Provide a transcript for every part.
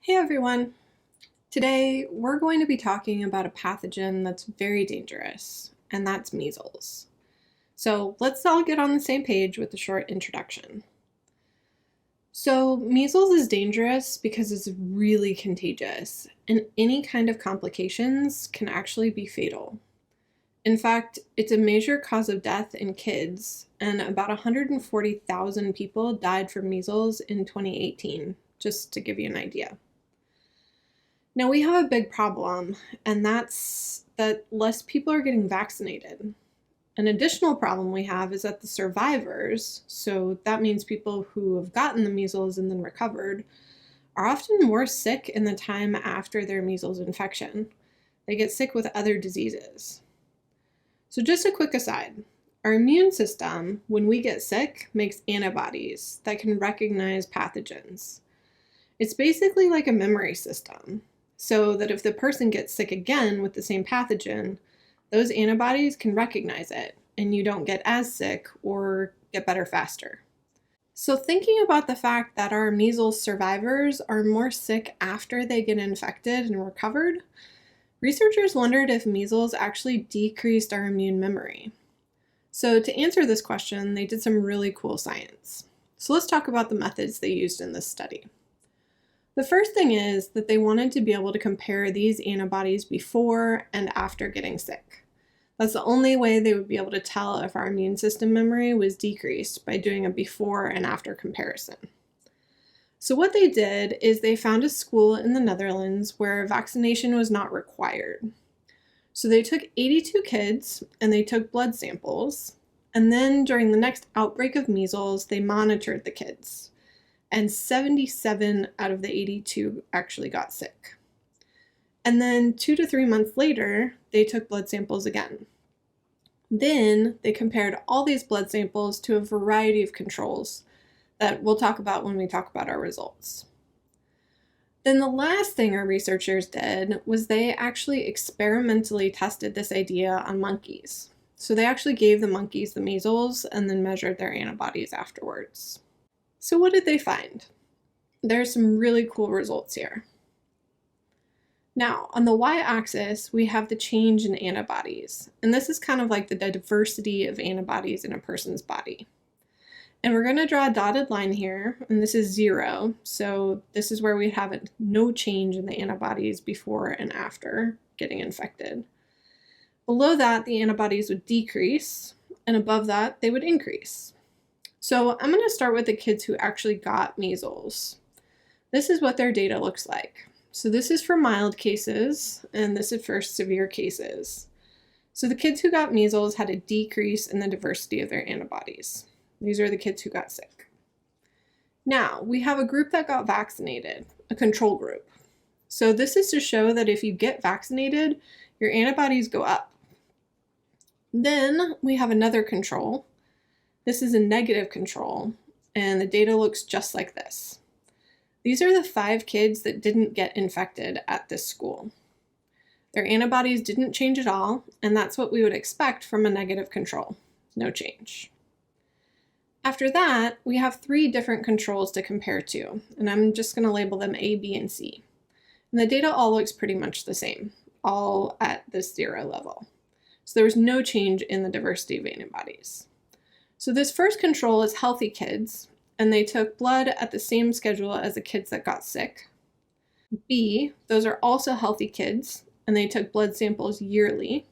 Hey everyone! Today we're going to be talking about a pathogen that's very dangerous, and that's measles. So let's all get on the same page with a short introduction. So measles is dangerous because it's really contagious, and any kind of complications can actually be fatal. In fact, it's a major cause of death in kids, and about 140,000 people died from measles in 2018, just to give you an idea. Now we have a big problem, and that's that less people are getting vaccinated. An additional problem we have is that the survivors, so that means people who have gotten the measles and then recovered, are often more sick in the time after their measles infection. They get sick with other diseases. So just a quick aside, our immune system, when we get sick, makes antibodies that can recognize pathogens. It's basically like a memory system, so that if the person gets sick again with the same pathogen, those antibodies can recognize it and you don't get as sick or get better faster. So thinking about the fact that our measles survivors are more sick after they get infected and recovered, researchers wondered if measles actually decreased our immune memory. So to answer this question, they did some really cool science. So let's talk about the methods they used in this study. The first thing is that they wanted to be able to compare these antibodies before and after getting sick. That's the only way they would be able to tell if our immune system memory was decreased, by doing a before and after comparison. So what they did is they found a school in the Netherlands where vaccination was not required. So they took 82 kids and they took blood samples, and then during the next outbreak of measles, they monitored the kids. And 77 out of the 82 actually got sick. And then 2 to 3 months later, they took blood samples again. Then they compared all these blood samples to a variety of controls that we'll talk about when we talk about our results. Then the last thing our researchers did was they actually experimentally tested this idea on monkeys. So they actually gave the monkeys the measles and then measured their antibodies afterwards. So what did they find? There's some really cool results here. Now, on the y-axis, we have the change in antibodies, and this is kind of like the diversity of antibodies in a person's body. And we're going to draw a dotted line here, and this is 0, so this is where we have no change in the antibodies before and after getting infected. Below that, the antibodies would decrease, and above that, they would increase. So I'm going to start with the kids who actually got measles. This is what their data looks like. So this is for mild cases, and this is for severe cases. So the kids who got measles had a decrease in the diversity of their antibodies. These are the kids who got sick. Now, we have a group that got vaccinated, a control group. So this is to show that if you get vaccinated, your antibodies go up. Then we have another control. This is a negative control, and the data looks just like this. These are the 5 kids that didn't get infected at this school. Their antibodies didn't change at all, and that's what we would expect from a negative control. No change. After that, we have 3 different controls to compare to, and I'm just going to label them A, B, and C. And the data all looks pretty much the same, all at this 0 level. So there was no change in the diversity of antibodies. So this first control is healthy kids, and they took blood at the same schedule as the kids that got sick. B, those are also healthy kids, and they took blood samples yearly.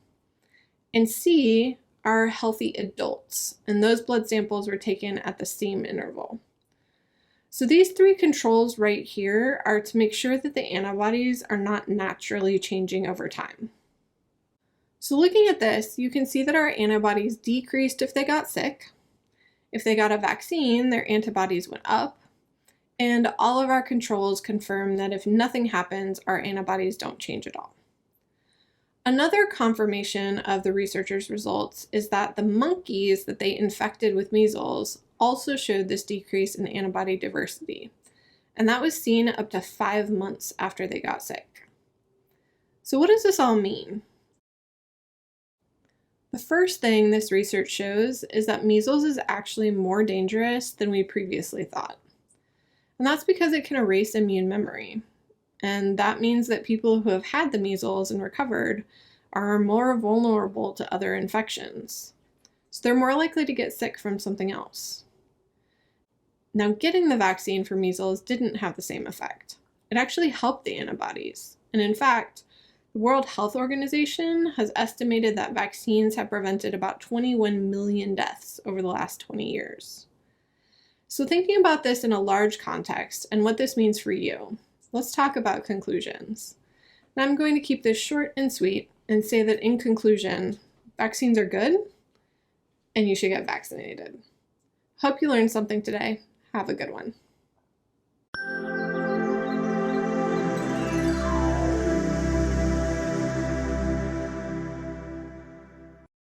And C are healthy adults, and those blood samples were taken at the same interval. So these 3 controls right here are to make sure that the antibodies are not naturally changing over time. So looking at this, you can see that our antibodies decreased if they got sick. If they got a vaccine, their antibodies went up, and all of our controls confirm that if nothing happens, our antibodies don't change at all. Another confirmation of the researchers' results is that the monkeys that they infected with measles also showed this decrease in antibody diversity, and that was seen up to 5 months after they got sick. So what does this all mean? The first thing this research shows is that measles is actually more dangerous than we previously thought. And that's because it can erase immune memory. and that means that people who have had the measles and recovered are more vulnerable to other infections. So they're more likely to get sick from something else. Now, getting the vaccine for measles didn't have the same effect. It actually helped the antibodies. And in fact, the World Health Organization has estimated that vaccines have prevented about 21 million deaths over the last 20 years. So thinking about this in a large context and what this means for you, let's talk about conclusions. And I'm going to keep this short and sweet and say that in conclusion, vaccines are good and you should get vaccinated. Hope you learned something today. Have a good one.